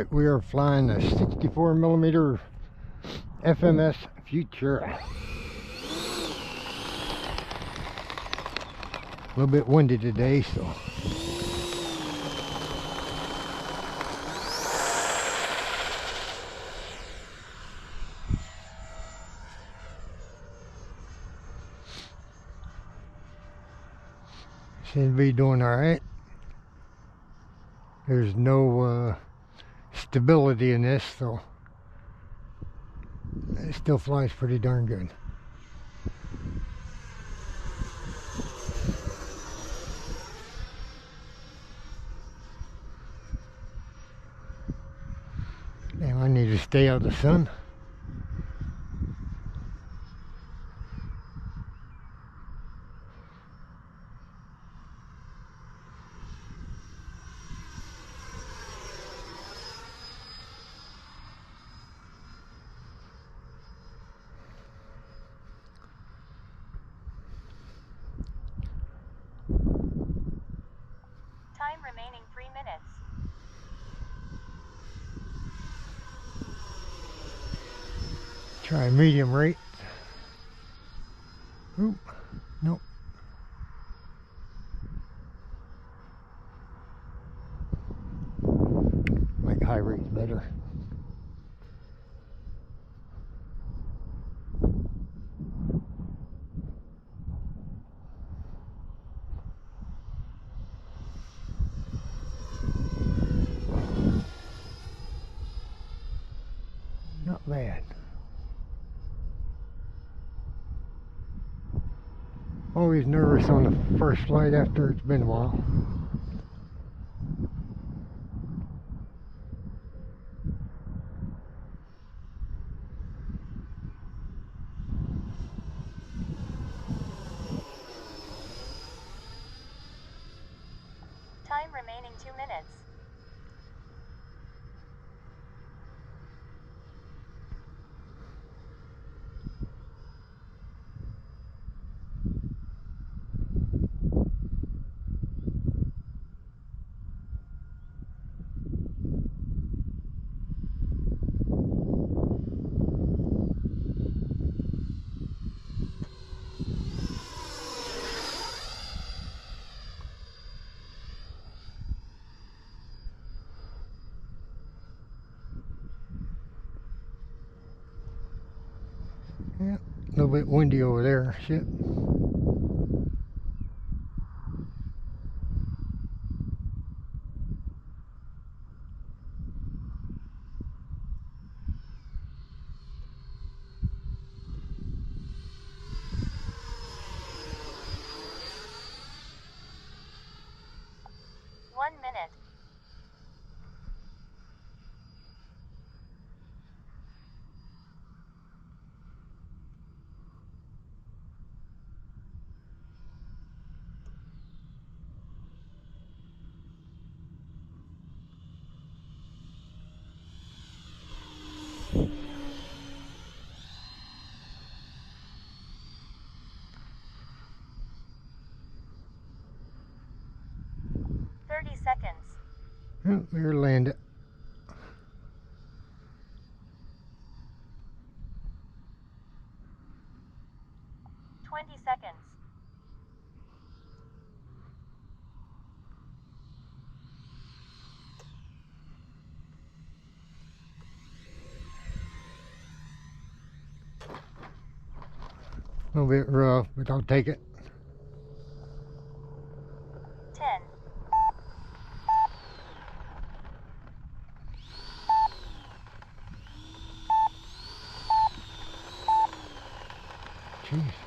Alright, we are flying a 64 millimeter FMS Futura. A little bit windy today, so seems to be doing alright. There's no stability in this, so it still flies pretty darn good. Damn, I need to stay out of the sun. Time remaining 3 minutes. Try medium rate. Oop, nope. Like high rate's better. Not bad. Always nervous on the first flight after it's been a while. Time remaining 2 minutes. Yeah, a little bit windy over there. Shit. One minute. Seconds. Oh, there landed. 20 seconds. A little bit rough, but I'll take it. 10. Jeez.